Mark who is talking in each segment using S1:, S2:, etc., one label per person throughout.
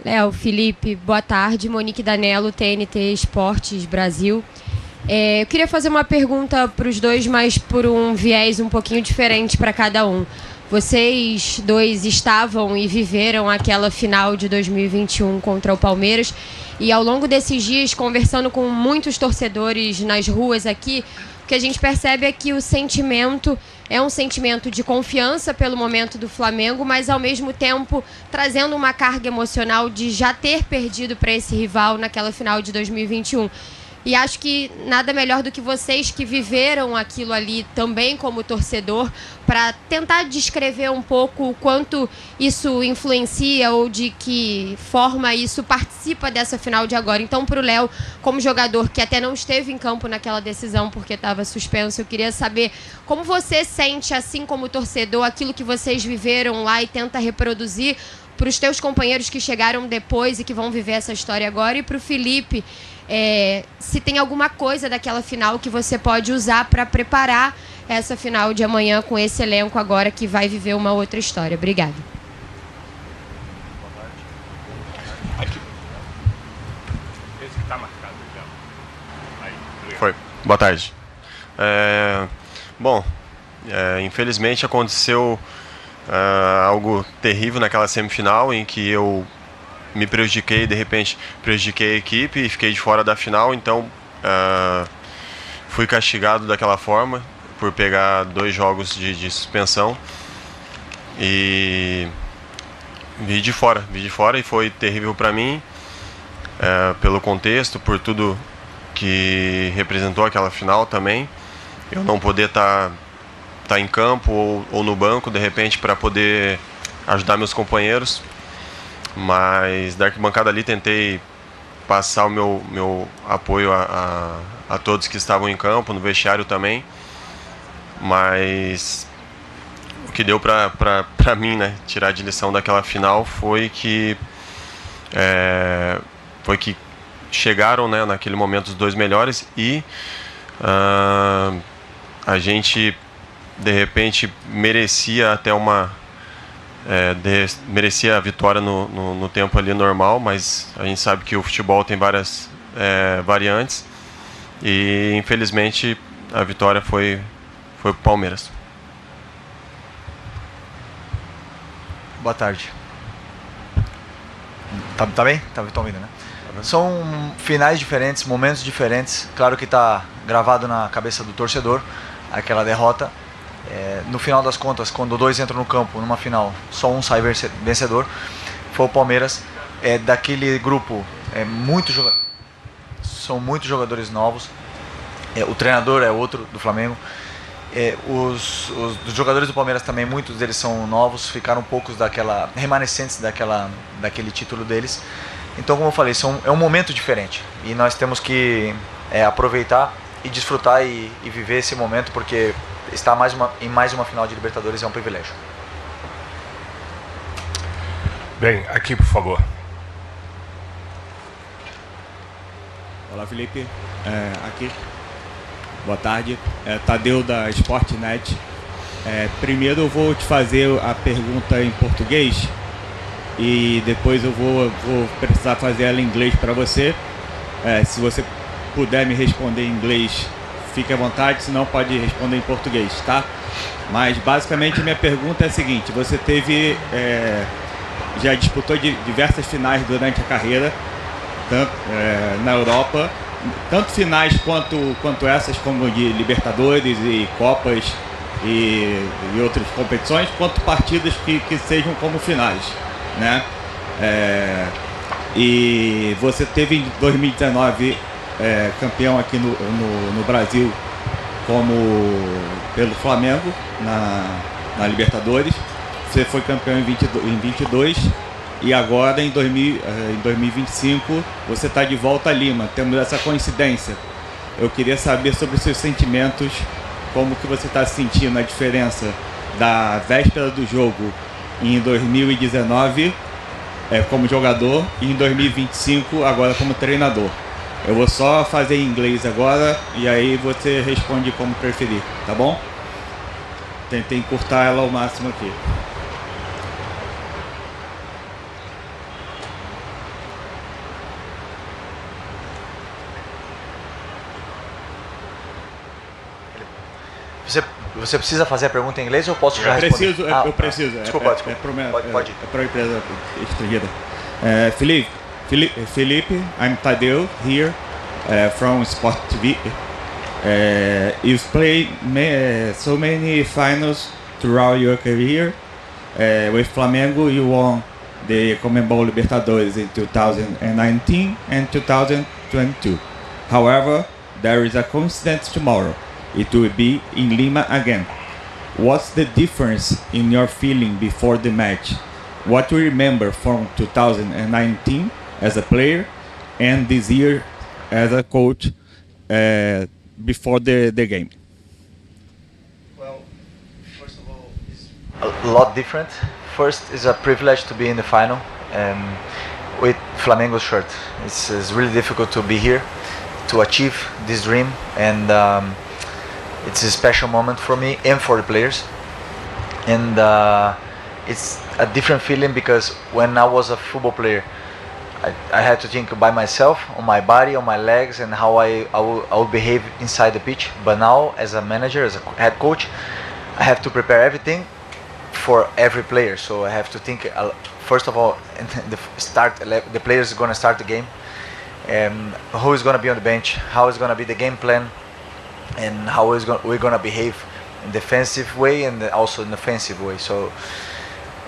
S1: Léo, Felipe, boa tarde. Monique Danello, TNT Esportes Brasil. Eu queria fazer uma pergunta para os dois, mas por um viés um pouquinho diferente para cada um. Vocês dois estavam e viveram aquela final de 2021 contra o Palmeiras, e ao longo desses dias, conversando com muitos torcedores nas ruas aqui, o que a gente percebe é que o sentimento é um sentimento de confiança pelo momento do Flamengo, mas ao mesmo tempo trazendo uma carga emocional de já ter perdido para esse rival naquela final de 2021. E acho que nada melhor do que vocês que viveram aquilo ali também como torcedor, para tentar descrever um pouco o quanto isso influencia ou de que forma isso participa dessa final de agora. Então, para o Léo, como jogador que até não esteve em campo naquela decisão porque estava suspenso, eu queria saber como você sente, assim como torcedor, aquilo que vocês viveram lá e tenta reproduzir para os teus companheiros que chegaram depois e que vão viver essa história agora. E para o Felipe, se tem alguma coisa daquela final que você pode usar para preparar essa final de amanhã com esse elenco agora que vai viver uma outra história. Obrigada.
S2: Esse que está marcado já.
S3: Foi. Boa tarde. Infelizmente aconteceu algo terrível naquela semifinal em que eu me prejudiquei, de repente prejudiquei a equipe e fiquei de fora da final, então fui castigado daquela forma por pegar 2 jogos de suspensão e vi de fora e foi terrível para mim, pelo contexto, por tudo que representou aquela final também, eu não poder estar em campo ou no banco de repente para poder ajudar meus companheiros. Mas da arquibancada ali tentei passar o meu apoio a todos que estavam em campo, no vestiário também. Mas o que deu para mim, né, tirar de lição daquela final foi que chegaram, né, naquele momento os 2 melhores e a gente de repente merecia até merecia a vitória no tempo ali normal, mas a gente sabe que o futebol tem várias variantes e infelizmente a vitória foi pro Palmeiras.
S4: Boa tarde. Tá bem? Tá ouvindo, né? São finais diferentes, momentos diferentes. Claro que está gravado na cabeça do torcedor aquela derrota. No final das contas, quando 2 entram no campo numa final, só um sai vencedor, foi o Palmeiras. Daquele grupo, são muitos jogadores novos, o treinador é outro do Flamengo, os jogadores do Palmeiras também, muitos deles são novos, ficaram poucos remanescentes daquele título deles. Então, como eu falei, é um momento diferente e nós temos que aproveitar e desfrutar e viver esse momento, porque estar em mais uma final de Libertadores é um privilégio.
S2: Bem, aqui por favor.
S5: Olá, Felipe. Aqui. Boa tarde. Tadeu da Sportnet. Primeiro eu vou te fazer a pergunta em português e depois eu vou precisar fazer ela em inglês para você. Se você puder me responder em inglês, fique à vontade, senão pode responder em português, tá? Mas basicamente minha pergunta é a seguinte: você já disputou diversas finais durante a carreira, tanto na Europa, tanto finais quanto essas, como de Libertadores e Copas e outras competições, quanto partidas que sejam como finais, né? E você teve em 2019 campeão aqui no Brasil pelo Flamengo na Libertadores. Você foi campeão em 22 e agora em 2025 você está de volta a Lima. Temos essa coincidência. Eu queria saber sobre os seus sentimentos, como que você está sentindo a diferença da véspera do jogo em 2019 como jogador e em 2025 agora como treinador. Eu vou só fazer em inglês agora e aí você responde como preferir, tá bom? Tentei encurtar ela ao máximo aqui.
S4: Você precisa fazer a pergunta em inglês ou posso já responder?
S5: Eu preciso.
S4: Desculpa.
S5: Pode ir. É para a empresa estrangeira. Felipe, I'm Tadeu here from Sport TV. You've played so many finals throughout your career. With Flamengo, you won the Conmebol Libertadores in 2019 and 2022. However, there is a coincidence tomorrow. It will be in Lima again. What's the difference in your feeling before the match? What you remember from 2019 as a player and this year as a coach before the game?
S4: Well, first of all, it's a lot different. First, it's a privilege to be in the final with Flamengo's shirt. It's really difficult to be here to achieve this dream, and it's a special moment for me and for the players. And it's a different feeling because when I was a football player, I had to think by myself, on my body, on my legs, and how I would behave inside the pitch. But now, as a manager, as a head coach, I have to prepare everything for every player. So I have to think, first of all, the players are going to start the game, and who is going to be on the bench, how is going to be the game plan, and how we're going to behave in defensive way and also in offensive way. So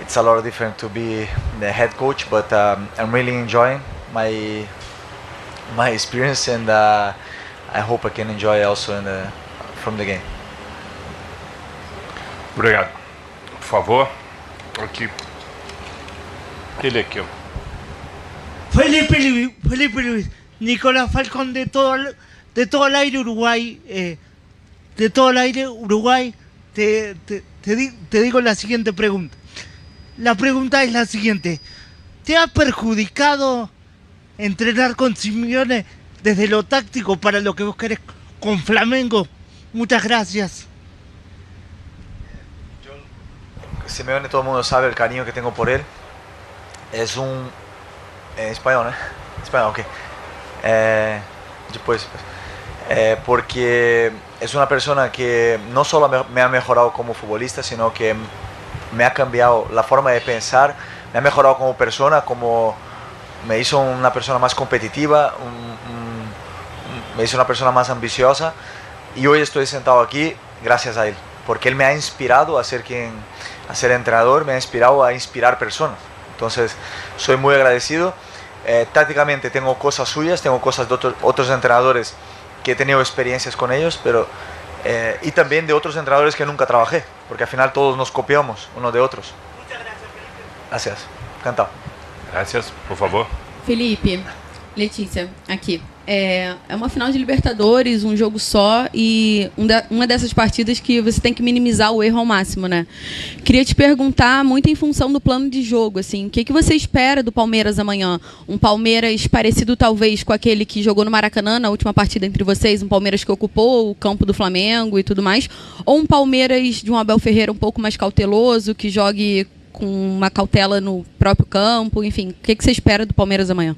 S4: it's a lot different to be the head coach, but I'm really enjoying my experience, and I hope I can enjoy also from the game.
S2: Obrigado. Por favor, aqui. Ele aqui, ó.
S6: Felipe Luis, Nicolás Falcón de todo el aire Uruguay, te digo la siguiente pregunta. La pregunta es la siguiente: ¿te ha perjudicado entrenar con Simeone desde lo táctico para lo que vos querés con Flamengo? Muchas gracias.
S4: Simeone, todo el mundo sabe el cariño que tengo por él. Es un... En español, ¿no? Español, ok. Después. Porque es una persona que no solo me ha mejorado como futbolista, sino que me ha cambiado la forma de pensar, me ha mejorado como persona, como me hizo una persona más competitiva, me hizo una persona más ambiciosa, y hoy estoy sentado aquí gracias a él, porque él me ha inspirado a ser entrenador, me ha inspirado a inspirar personas. Entonces soy muy agradecido. Tácticamente tengo cosas suyas, tengo cosas de otros entrenadores que he tenido experiencias con ellos, pero y también de otros entrenadores que nunca trabajé, porque al final todos nos copiamos unos de otros.
S6: Muchas gracias, Felipe.
S4: Gracias. Encantado.
S2: Gracias, por favor.
S7: Felipe, Letícia, aqui. É uma final de Libertadores, um jogo só, e uma dessas partidas que você tem que minimizar o erro ao máximo, né? Queria te perguntar, muito em função do plano de jogo, assim, o que você espera do Palmeiras amanhã? Um Palmeiras parecido, talvez, com aquele que jogou no Maracanã, na última partida entre vocês, um Palmeiras que ocupou o campo do Flamengo e tudo mais, ou um Palmeiras de um Abel Ferreira um pouco mais cauteloso, que jogue com uma cautela no próprio campo, enfim, o que você espera do Palmeiras amanhã?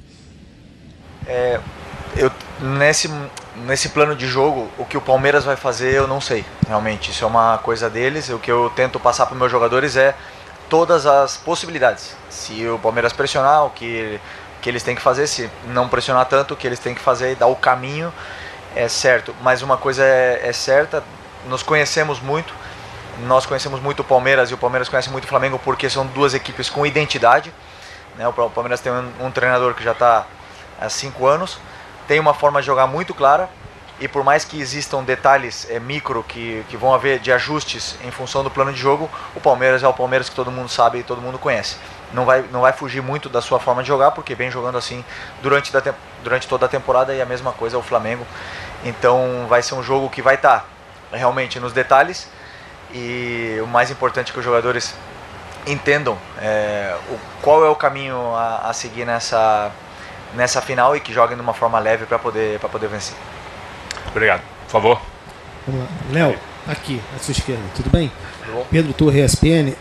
S4: Nesse plano de jogo, o que o Palmeiras vai fazer eu não sei, realmente, isso é uma coisa deles. O que eu tento passar para os meus jogadores é todas as possibilidades. Se o Palmeiras pressionar, o que eles têm que fazer; se não pressionar tanto, o que eles têm que fazer e dar o caminho é certo. Mas uma coisa é certa, nós conhecemos muito o Palmeiras, e o Palmeiras conhece muito o Flamengo, porque são duas equipes com identidade, né? O Palmeiras tem um treinador que já está há 5 anos, tem uma forma de jogar muito clara, e por mais que existam detalhes micro que vão haver de ajustes em função do plano de jogo, o Palmeiras é o Palmeiras que todo mundo sabe e todo mundo conhece. Não vai fugir muito da sua forma de jogar, porque vem jogando assim durante toda a temporada, e a mesma coisa é o Flamengo. Então vai ser um jogo que vai estar realmente nos detalhes, e o mais importante é que os jogadores entendam qual é o caminho a seguir nessa final, e que joguem de uma forma leve para poder vencer.
S2: Obrigado. Por favor.
S8: Vamos lá. Léo, aqui, à sua esquerda, tudo bem?
S4: Tudo bom?
S8: Pedro Torre, ESPN.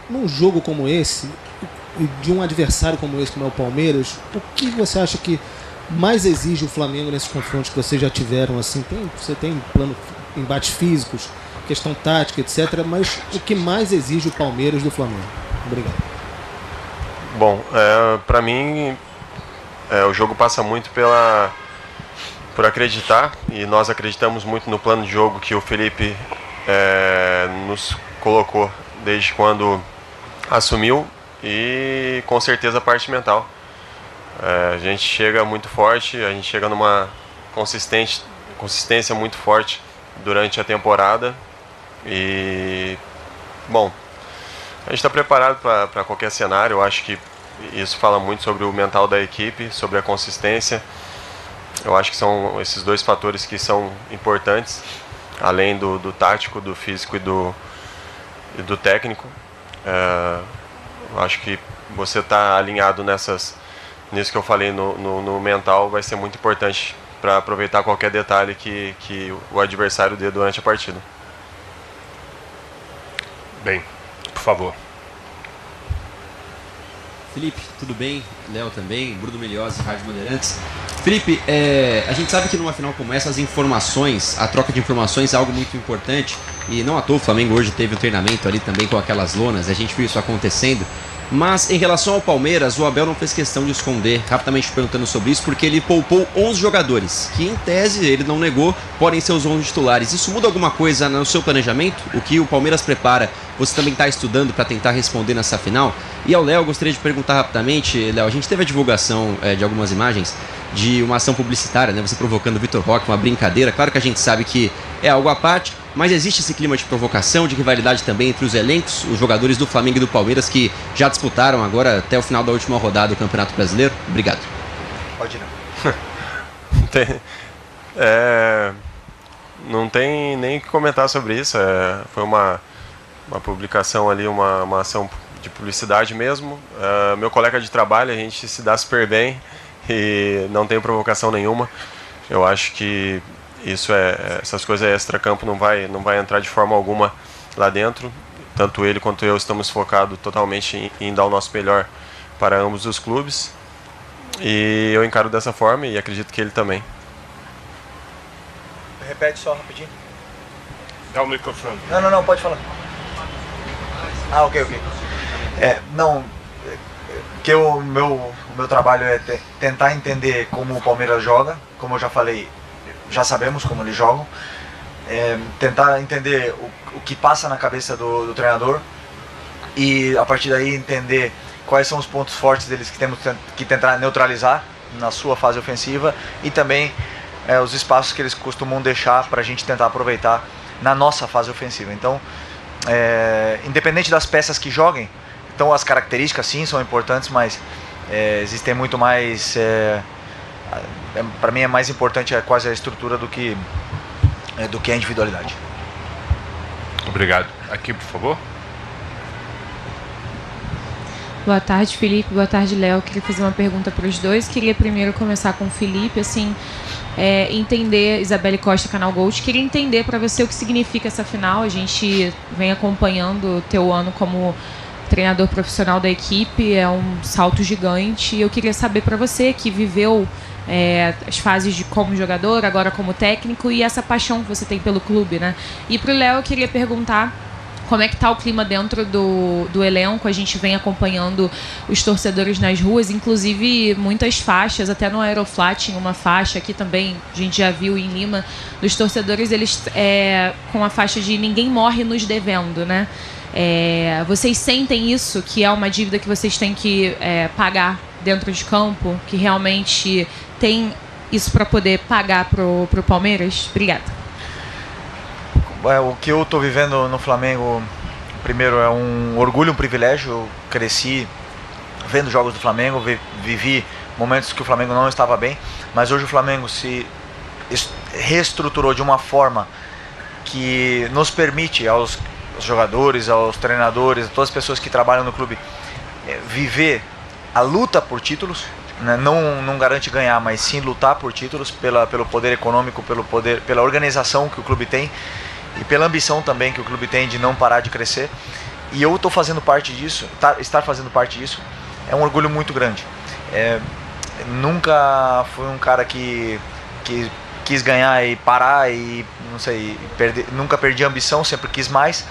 S8: Num jogo como esse, de um adversário como esse, como é o Palmeiras, o que você acha que mais exige o Flamengo nesses confrontos que vocês já tiveram? Assim, você tem plano, embates físicos, questão tática, etc. Mas o que mais exige o Palmeiras do Flamengo? Obrigado.
S3: Bom, para mim, o jogo passa muito por acreditar, e nós acreditamos muito no plano de jogo que o Felipe nos colocou desde quando assumiu, e com certeza a parte mental. A gente chega muito forte, a gente chega numa consistência muito forte durante a temporada, e bom, a gente está preparado para qualquer cenário. Eu acho que isso fala muito sobre o mental da equipe, sobre a consistência. Eu acho que são esses dois fatores que são importantes, além do tático, do físico e do técnico. Eu acho que você está alinhado nisso que eu falei no mental vai ser muito importante para aproveitar qualquer detalhe que o adversário dê durante a partida.
S2: Bem, por favor.
S9: Felipe, tudo bem? Léo também, Bruno Meliosi, Rádio Bandeirantes. Felipe, a gente sabe que numa final como essa, as informações, a troca de informações é algo muito importante, e não à toa o Flamengo hoje teve um treinamento ali também com aquelas lonas, a gente viu isso acontecendo. Mas em relação ao Palmeiras, o Abel não fez questão de esconder, rapidamente perguntando sobre isso, porque ele poupou 11 jogadores, que em tese, ele não negou, podem ser os 11 titulares. Isso muda alguma coisa no seu planejamento? O que o Palmeiras prepara, você também está estudando para tentar responder nessa final? E ao Léo, gostaria de perguntar rapidamente, Léo, a gente teve a divulgação de algumas imagens de uma ação publicitária, né? Você provocando o Vitor Roque, uma brincadeira. Claro que a gente sabe que é algo à parte, mas existe esse clima de provocação, de rivalidade também entre os elencos, os jogadores do Flamengo e do Palmeiras que já disputaram agora até o final da última rodada do Campeonato Brasileiro? Obrigado.
S4: Pode não.
S3: Não tem nem o que comentar sobre isso. Foi uma publicação ali, uma ação de publicidade mesmo. Meu colega de trabalho, a gente se dá super bem e não tem provocação nenhuma. Eu acho que essas coisas extra-campo não vai entrar de forma alguma lá dentro. Tanto ele quanto eu estamos focados totalmente em dar o nosso melhor para ambos os clubes. E eu encaro dessa forma e acredito que ele também.
S4: Repete só rapidinho.
S2: Dá o microfone.
S4: Não, pode falar. Ok. Que o meu trabalho é tentar entender como o Palmeiras joga. Como eu já falei, já sabemos como eles jogam. Tentar entender o que passa na cabeça do treinador e a partir daí entender quais são os pontos fortes deles que temos que tentar neutralizar na sua fase ofensiva e também os espaços que eles costumam deixar para a gente tentar aproveitar na nossa fase ofensiva. Então, independente das peças que joguem, então as características sim são importantes, mas existem muito mais... para mim é mais importante quase a estrutura do que a individualidade.
S2: Obrigado. Aqui, por favor.
S10: Boa tarde, Felipe. Boa tarde, Léo. Queria fazer uma pergunta para os dois. Queria primeiro começar com o Felipe, assim, entender, Isabelle Costa, Canal Gold, queria entender para você o que significa essa final. A gente vem acompanhando o teu ano como treinador profissional da equipe, é um salto gigante. Eu queria saber para você, que viveu as fases de como jogador, agora como técnico, e essa paixão que você tem pelo clube, né? E para o Léo, eu queria perguntar como é que está o clima dentro do elenco. A gente vem acompanhando os torcedores nas ruas, inclusive muitas faixas, até no Aeroflat tinha uma faixa, aqui também a gente já viu em Lima, dos torcedores, eles com a faixa de ninguém morre nos devendo, né? Vocês sentem isso, que é uma dívida que vocês têm que pagar dentro de campo, que realmente tem isso para poder pagar pro Palmeiras? Obrigada.
S4: O que eu estou vivendo no Flamengo, primeiro, é um orgulho, um privilégio. Eu cresci vendo jogos do Flamengo, vivi momentos que o Flamengo não estava bem, mas hoje o Flamengo se reestruturou de uma forma que nos permite aos jogadores, aos treinadores, a todas as pessoas que trabalham no clube viver a luta por títulos, né? Não garante ganhar, mas sim lutar por títulos pelo poder econômico, pela organização que o clube tem e pela ambição também que o clube tem de não parar de crescer. E eu estou fazendo parte disso, estar fazendo parte disso é um orgulho muito grande. Nunca fui um cara que quis ganhar e parar e, não sei, nunca perdi a ambição, sempre quis mais.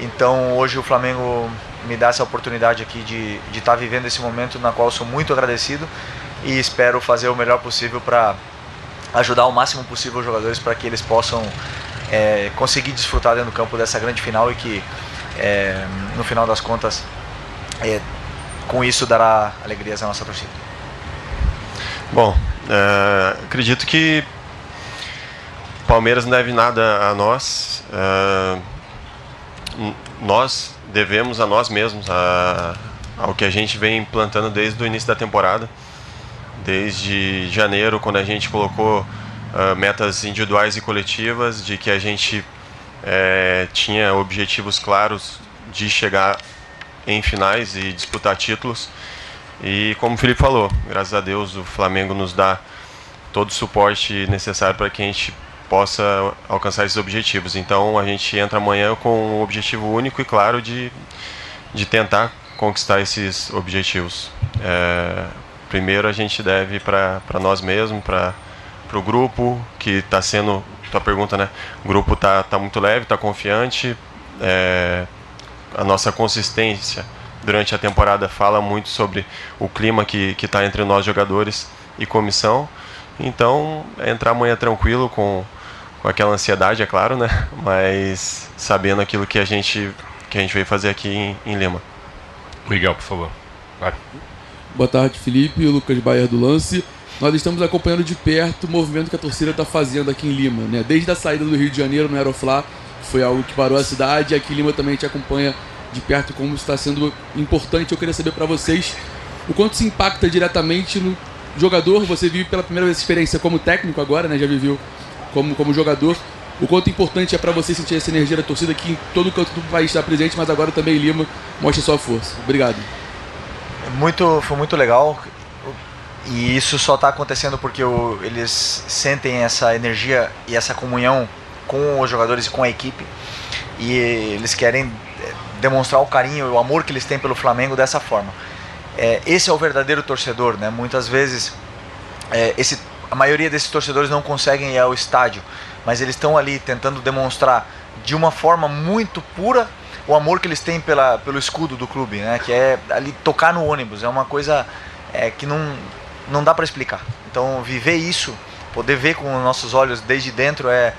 S4: Então hoje o Flamengo me dá essa oportunidade aqui de estar vivendo esse momento na qual eu sou muito agradecido e espero fazer o melhor possível para ajudar o máximo possível os jogadores para que eles possam conseguir desfrutar dentro do campo dessa grande final e que no final das contas com isso dará alegrias à nossa torcida.
S3: Bom, acredito que o Palmeiras não deve nada a nós. Nós devemos a nós mesmos, ao que a gente vem implantando desde o início da temporada. Desde janeiro, quando a gente colocou metas individuais e coletivas, de que a gente tinha objetivos claros de chegar em finais e disputar títulos. E como o Felipe falou, graças a Deus o Flamengo nos dá todo o suporte necessário para que a gente possa alcançar esses objetivos. Então a gente entra amanhã com um objetivo único e claro de tentar conquistar esses objetivos. Primeiro a gente deve para nós mesmos, para o grupo, que está sendo, tua pergunta, né? O grupo tá muito leve, está confiante. A nossa consistência durante a temporada fala muito sobre o clima que está entre nós jogadores e comissão. Então, entrar amanhã tranquilo com aquela ansiedade, é claro, né? Mas sabendo aquilo que a gente veio fazer aqui em Lima.
S2: Miguel, por favor. Vai.
S11: Boa tarde, Felipe, Lucas Bayer do Lance. Nós estamos acompanhando de perto o movimento que a torcida está fazendo aqui em Lima, né? Desde a saída do Rio de Janeiro no Aeroflá, foi algo que parou a cidade, e aqui em Lima também a gente acompanha de perto como está sendo importante. Eu queria saber para vocês o quanto se impacta diretamente no jogador. Você vive pela primeira vez essa experiência como técnico agora, né? Já viveu como jogador. O quanto importante é para você sentir essa energia da torcida que em todo canto do país está presente, mas agora também em Lima mostra sua força. Obrigado.
S4: Foi muito legal, e isso só está acontecendo porque eles sentem essa energia e essa comunhão com os jogadores e com a equipe, e eles querem demonstrar o carinho e o amor que eles têm pelo Flamengo dessa forma. Esse é o verdadeiro torcedor, né? Muitas vezes a maioria desses torcedores não conseguem ir ao estádio, mas eles estão ali tentando demonstrar de uma forma muito pura o amor que eles têm pelo escudo do clube, né? Que é ali tocar no ônibus, é uma coisa que não dá para explicar. Então viver isso, poder ver com os nossos olhos desde dentro é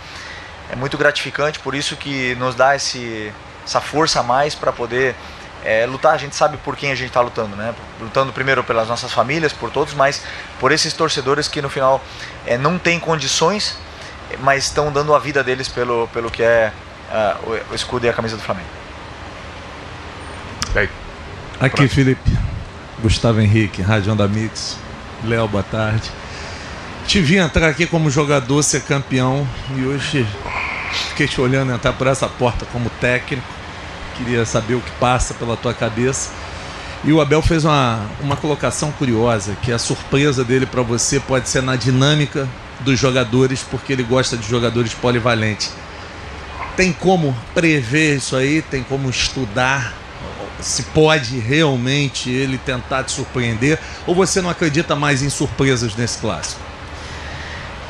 S4: muito gratificante, por isso que nos dá essa força a mais para poder lutar. A gente sabe por quem a gente está lutando, né? Lutando primeiro pelas nossas famílias, por todos, mas por esses torcedores que no final não têm condições, mas estão dando a vida deles pelo que é o escudo e a camisa do Flamengo.
S12: Aqui, Felipe. Gustavo Henrique, Rádio Onda Mix. Léo, boa tarde. Te vi entrar aqui como jogador, ser campeão, e hoje fiquei te olhando entrar por essa porta como técnico. Queria saber o que passa pela tua cabeça. E o Abel fez uma colocação curiosa, que a surpresa dele para você pode ser na dinâmica dos jogadores, porque ele gosta de jogadores polivalentes. Tem como prever isso aí? Tem como estudar? Se pode realmente ele tentar te surpreender? Ou você não acredita mais em surpresas nesse clássico?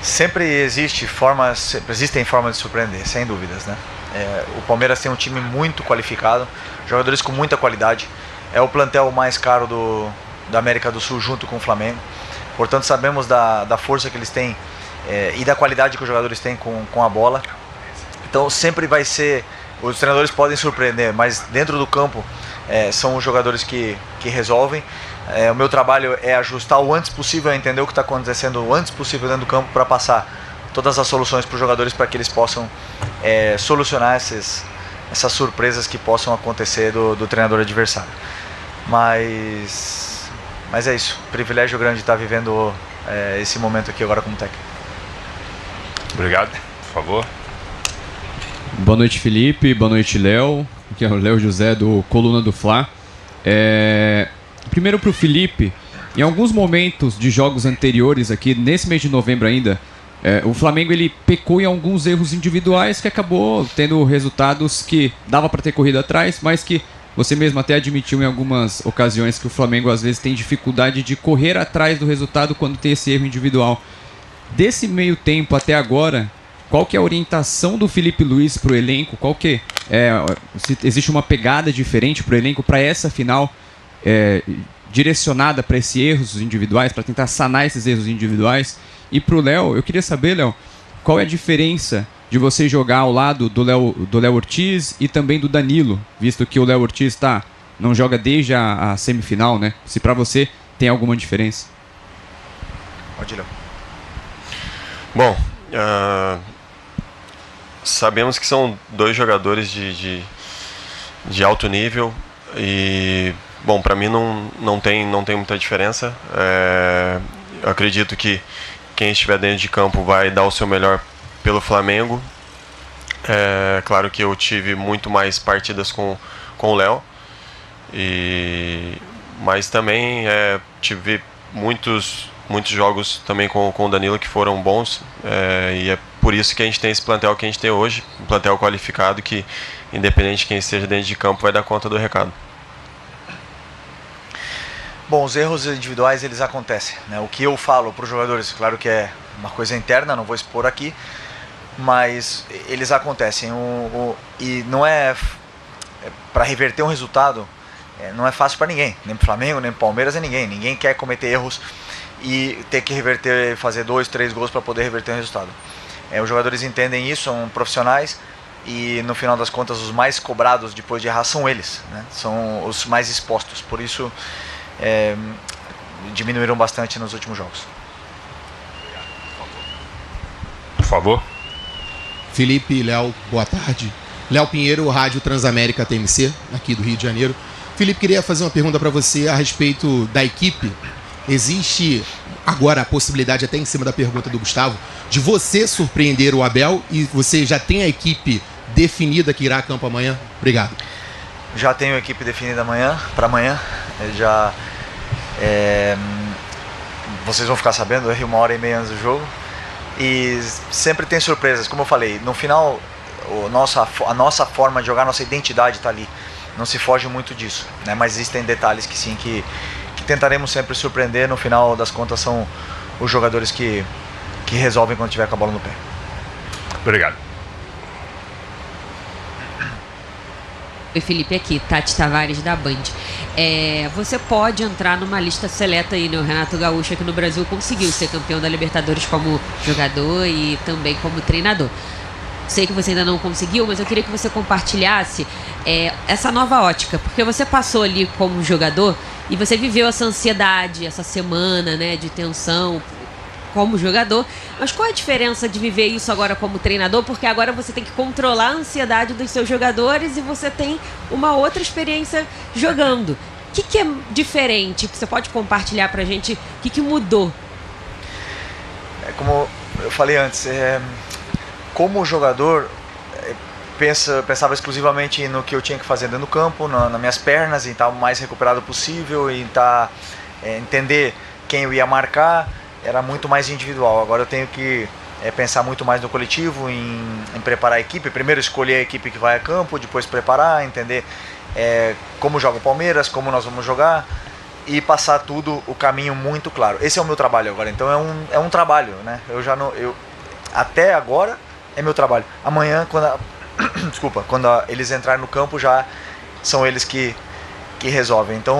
S4: Sempre existem formas de surpreender, sem dúvidas, né? O Palmeiras tem um time muito qualificado, jogadores com muita qualidade. É o plantel mais caro da América do Sul, junto com o Flamengo. Portanto, sabemos da força que eles têm e da qualidade que os jogadores têm com a bola. Então sempre vai ser... Os treinadores podem surpreender, mas dentro do campo são os jogadores que resolvem. O meu trabalho é ajustar o antes possível, entender o que está acontecendo o antes possível dentro do campo, para passar todas as soluções para os jogadores, para que eles possam solucionar essas surpresas que possam acontecer do treinador adversário. Mas é isso, privilégio grande estar vivendo esse momento aqui agora como técnico.
S2: Obrigado, por favor.
S13: Boa noite, Felipe. Boa noite, Léo. Aqui é o Léo José do Coluna do Fla. Primeiro para o Felipe. Em alguns momentos de jogos anteriores aqui, nesse mês de novembro ainda, o Flamengo ele pecou em alguns erros individuais que acabou tendo resultados que dava para ter corrido atrás, mas que você mesmo até admitiu em algumas ocasiões que o Flamengo às vezes tem dificuldade de correr atrás do resultado quando tem esse erro individual. Desse meio tempo até agora, qual que é a orientação do Filipe Luís para o elenco? Qual que se existe uma pegada diferente para o elenco para essa final, direcionada para esses erros individuais, para tentar sanar esses erros individuais? E para o Léo, eu queria saber, Léo, qual é a diferença de você jogar ao lado do Léo Ortiz e também do Danilo, visto que o Léo Ortiz não joga desde a semifinal, né? Se para você tem alguma diferença.
S4: Pode ir, Léo.
S3: Bom, sabemos que são dois jogadores de alto nível e, bom, para mim não tem muita diferença. Eu acredito que quem estiver dentro de campo vai dar o seu melhor pelo Flamengo. Claro que eu tive muito mais partidas com o Léo, mas também tive muitos jogos também com o Danilo que foram bons, e é por isso que a gente tem esse plantel que a gente tem hoje, um plantel qualificado que, independente de quem esteja dentro de campo, vai dar conta do recado.
S4: Bom, os erros individuais eles acontecem, né? O que eu falo para os jogadores, claro que é uma coisa interna, não vou expor aqui, mas eles acontecem. E não é para reverter um resultado, não é fácil para ninguém, nem para o Flamengo, nem para o Palmeiras, nem ninguém. Ninguém quer cometer erros e ter que reverter, fazer 2, 3 gols para poder reverter um resultado. Os jogadores entendem isso, são profissionais e no final das contas os mais cobrados depois de errar são eles, né? São os mais expostos, por isso diminuíram bastante nos últimos jogos.
S2: Por favor.
S14: Felipe, Léo, boa tarde. Léo Pinheiro, Rádio Transamérica TMC, aqui do Rio de Janeiro. Felipe, queria fazer uma pergunta para você a respeito da equipe. Existe agora a possibilidade, até em cima da pergunta do Gustavo, de você surpreender o Abel e você já tem a equipe definida que irá a campo amanhã? Obrigado.
S4: Já tenho a equipe definida para amanhã. Vocês vão ficar sabendo, 1h30 antes do jogo. E sempre tem surpresas, como eu falei. No final, a nossa forma de jogar, nossa identidade está ali. Não se foge muito disso, né? Mas existem detalhes que sim, que tentaremos sempre surpreender. No final das contas, são os jogadores que resolvem quando tiver com a bola no pé.
S2: Obrigado.
S15: Oi, Felipe, aqui, Tati Tavares da Band. Você pode entrar numa lista seleta aí, né? O Renato Gaúcho aqui no Brasil conseguiu ser campeão da Libertadores como jogador e também como treinador. Sei que você ainda não conseguiu, mas eu queria que você compartilhasse essa nova ótica, porque você passou ali como jogador e você viveu essa ansiedade, essa semana, né, de tensão como jogador, mas qual é a diferença de viver isso agora como treinador? Porque agora você tem que controlar a ansiedade dos seus jogadores e você tem uma outra experiência jogando. O que é diferente? Você pode compartilhar pra gente o que mudou?
S4: Como eu falei antes, como jogador, pensava exclusivamente no que eu tinha que fazer dentro do campo, nas minhas pernas, em estar o mais recuperado possível, em entender quem eu ia marcar. Era muito mais individual. Agora eu tenho que pensar muito mais no coletivo, em preparar a equipe. Primeiro escolher a equipe que vai a campo, depois preparar, entender como joga o Palmeiras, como nós vamos jogar e passar tudo o caminho muito claro. Esse é o meu trabalho agora. Então é um trabalho, né? Até agora é meu trabalho. Amanhã, quando eles entrarem no campo, já são eles que resolvem. Então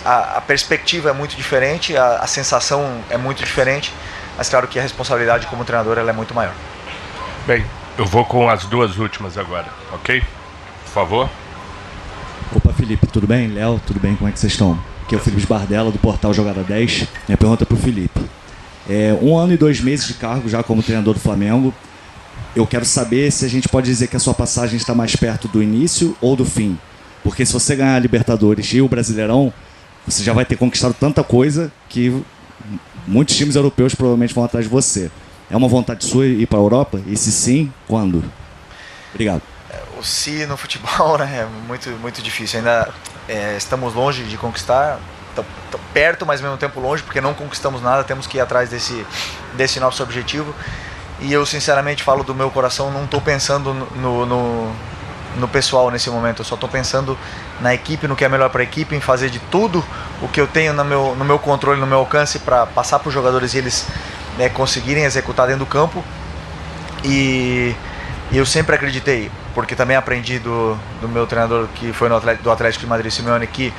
S4: a perspectiva é muito diferente, a sensação é muito diferente, mas claro que a responsabilidade como treinador ela é muito maior.
S2: Bem, eu vou com as duas últimas agora, ok? Por favor.
S16: Opa, Felipe, tudo bem? Léo, tudo bem? Como é que vocês estão? Aqui é o Felipe Bardella, do portal Jogada 10. Minha pergunta é para o Felipe. 1 ano e 2 meses de cargo já como treinador do Flamengo. Eu quero saber se a gente pode dizer que a sua passagem está mais perto do início ou do fim. Porque se você ganhar a Libertadores e o Brasileirão, você já vai ter conquistado tanta coisa que muitos times europeus provavelmente vão atrás de você. É uma vontade sua ir para a Europa? E se sim, quando? Obrigado.
S4: O se no futebol, né, é muito, muito difícil. Ainda estamos longe de conquistar, perto, mas ao mesmo tempo longe, porque não conquistamos nada, temos que ir atrás desse nosso objetivo. E eu sinceramente falo do meu coração, não estou pensando no pessoal nesse momento, eu só estou pensando na equipe, no que é melhor para a equipe, em fazer de tudo o que eu tenho no meu controle, no meu alcance, para passar para os jogadores e eles conseguirem executar dentro do campo. E eu sempre acreditei, porque também aprendi do meu treinador, que foi do Atlético de Madrid, Simeone, que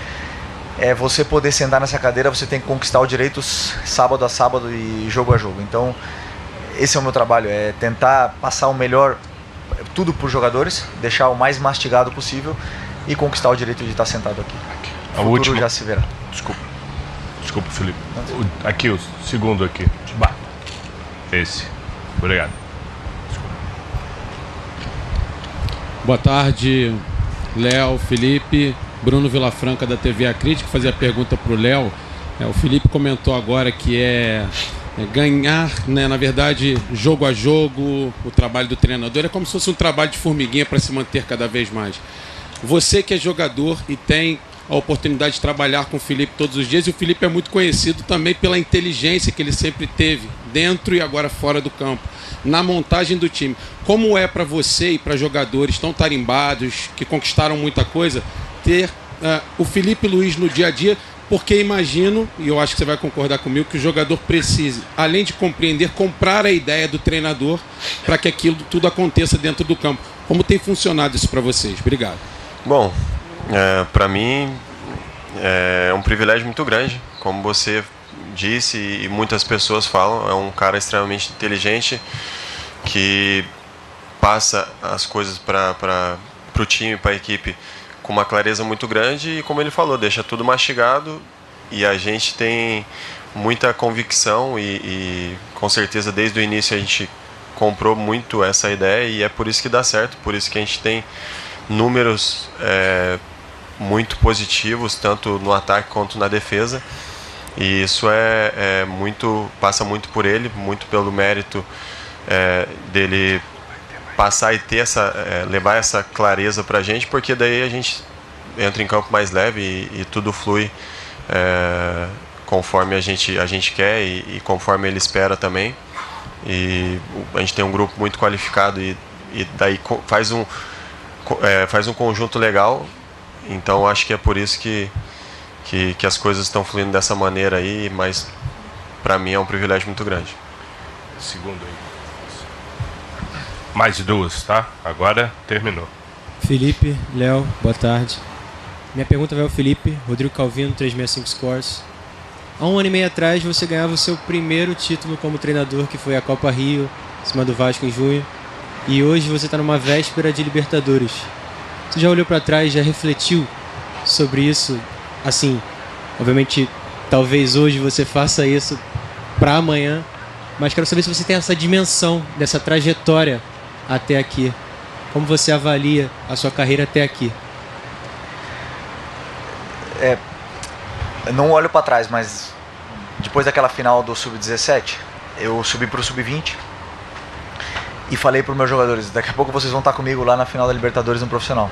S4: você poder sentar nessa cadeira, você tem que conquistar os direitos sábado a sábado e jogo a jogo. Então esse é o meu trabalho, é tentar passar o melhor, tudo para os jogadores, deixar o mais mastigado possível e conquistar o direito de estar sentado aqui. O futuro
S2: última
S4: já se verá.
S2: Desculpa, Felipe. Aqui, o segundo aqui. Esse. Obrigado.
S17: Boa tarde, Léo, Felipe. Bruno Vilafranca, da TV A Crítica, fazia a pergunta para o Léo. O Felipe comentou agora que ganhar, né, na verdade, jogo a jogo, o trabalho do treinador é como se fosse um trabalho de formiguinha para se manter cada vez mais. Você que é jogador e tem a oportunidade de trabalhar com o Felipe todos os dias, e o Felipe é muito conhecido também pela inteligência que ele sempre teve dentro e agora fora do campo, na montagem do time. Como é para você e para jogadores tão tarimbados, que conquistaram muita coisa, ter o Felipe Luiz no dia a dia? Porque imagino, e eu acho que você vai concordar comigo, que o jogador precise, além de compreender, comprar a ideia do treinador para que aquilo tudo aconteça dentro do campo. Como tem funcionado isso para vocês? Obrigado.
S3: Bom, para mim é um privilégio muito grande, como você disse e muitas pessoas falam. É um cara extremamente inteligente que passa as coisas para o time, para a equipe, com uma clareza muito grande, e como ele falou, deixa tudo mastigado, e a gente tem muita convicção e com certeza desde o início a gente comprou muito essa ideia, e é por isso que dá certo, por isso que a gente tem números muito positivos, tanto no ataque quanto na defesa, e isso passa muito por ele, muito pelo mérito dele passar e ter levar essa clareza pra gente, porque daí a gente entra em campo mais leve e tudo flui conforme a gente quer e conforme ele espera também. E a gente tem um grupo muito qualificado e daí faz um conjunto legal. Então acho que é por isso que as coisas estão fluindo dessa maneira aí, mas pra mim é um privilégio muito grande.
S2: Segundo aí. Mais duas, tá? Agora terminou.
S18: Felipe, Léo, boa tarde. Minha pergunta vai ao Felipe, Rodrigo Calvino, 365 Scores. Há 1 ano e meio atrás você ganhava o seu primeiro título como treinador, que foi a Copa Rio, em cima do Vasco em junho. E hoje você está numa véspera de Libertadores. Você já olhou para trás, já refletiu sobre isso? Assim, obviamente, talvez hoje você faça isso para amanhã, mas quero saber se você tem essa dimensão dessa trajetória até aqui. Como você avalia a sua carreira até aqui?
S4: Eu não olho para trás, mas depois daquela final do Sub-17, eu subi para o Sub-20 e falei para os meus jogadores: daqui a pouco vocês vão estar comigo lá na final da Libertadores no profissional.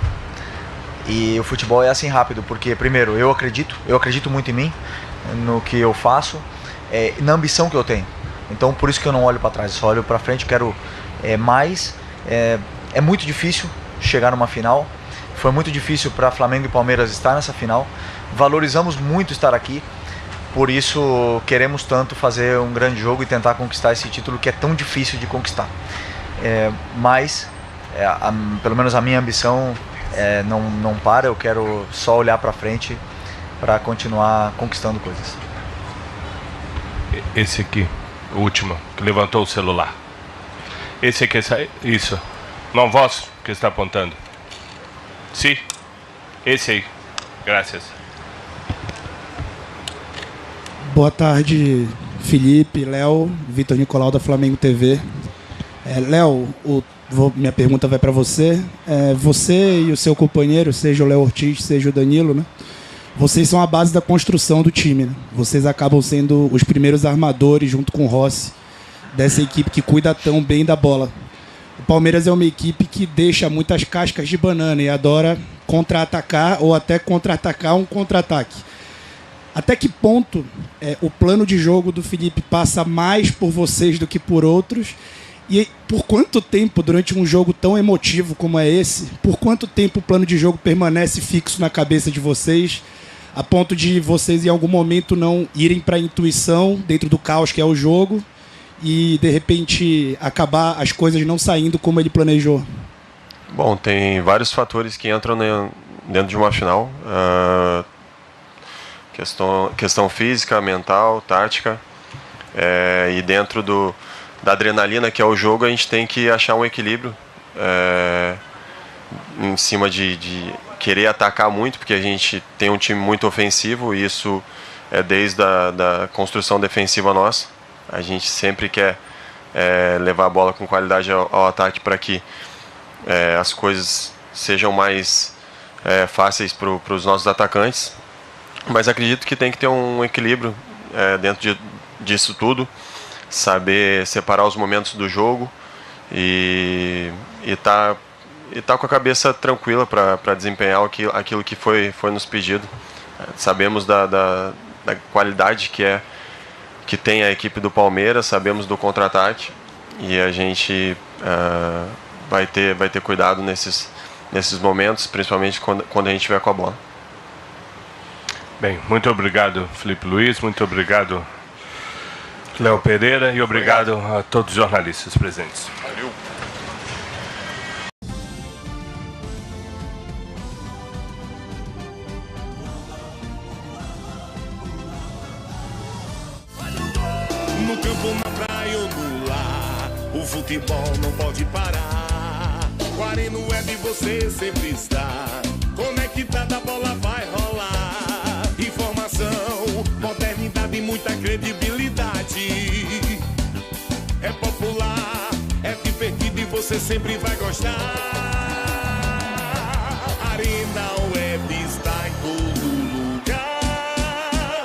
S4: E o futebol é assim rápido, porque primeiro eu acredito muito em mim, no que eu faço, na ambição que eu tenho. Então por isso que eu não olho para trás, eu só olho para frente, quero mais. É muito difícil chegar numa final, foi muito difícil para Flamengo e Palmeiras estar nessa final, valorizamos muito estar aqui, por isso queremos tanto fazer um grande jogo e tentar conquistar esse título que é tão difícil de conquistar. Mas, pelo menos a minha ambição não para, eu quero só olhar para frente para continuar conquistando coisas.
S2: Esse aqui, o último, que levantou o celular. Esse aqui, isso. Não, vós que está apontando. Sim, esse aí. Graças.
S19: Boa tarde, Felipe, Léo, Vitor Nicolau da Flamengo TV. Léo, minha pergunta vai para você. Você e o seu companheiro, seja o Léo Ortiz, seja o Danilo, né? Vocês são a base da construção do time, né? Vocês acabam sendo os primeiros armadores, junto com o Rossi, dessa equipe que cuida tão bem da bola. O Palmeiras é uma equipe que deixa muitas cascas de banana e adora contra-atacar ou até contra-atacar um contra-ataque. Até que ponto o plano de jogo do Felipe passa mais por vocês do que por outros? E por quanto tempo, durante um jogo tão emotivo como é esse, por quanto tempo o plano de jogo permanece fixo na cabeça de vocês, a ponto de vocês em algum momento não irem para a intuição dentro do caos que é o jogo e de repente acabar as coisas não saindo como ele planejou?
S3: Bom, tem vários fatores que entram dentro de uma final. Questão física, mental, tática. E dentro da adrenalina que é o jogo, a gente tem que achar um equilíbrio em cima de querer atacar muito, porque a gente tem um time muito ofensivo, e isso é desde da construção defensiva nossa. A gente sempre quer levar a bola com qualidade ao ataque para que as coisas sejam mais fáceis para os nossos atacantes. Mas acredito que tem que ter um equilíbrio dentro disso tudo, saber separar os momentos do jogo e tá com a cabeça tranquila para desempenhar aquilo que foi nos pedido. Sabemos da qualidade que tem a equipe do Palmeiras, sabemos do contra-ataque, e a gente vai ter cuidado nesses momentos, principalmente quando a gente estiver com a bola.
S2: Bem, muito obrigado, Felipe Luiz, muito obrigado, Léo Pereira, e obrigado a todos os jornalistas presentes.
S3: Valeu.
S20: No campo, na praia ou no lar, o futebol não pode parar. Com a Arena Web você sempre está conectada, a bola vai rolar. Informação, modernidade e muita credibilidade. É popular, é divertido e você sempre vai gostar. Arena Web está em todo lugar.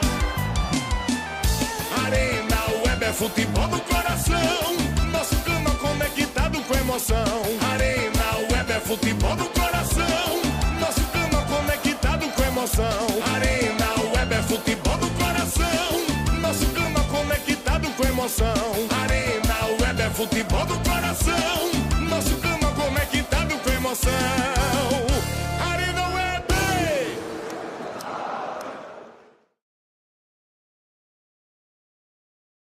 S20: Arena Web é futebol do coração, nosso canal conectado com emoção. Arena Web é futebol do coração, nosso canal conectado com emoção. Arena Web é futebol do coração, nosso canal conectado com emoção. Arena Web é futebol do coração.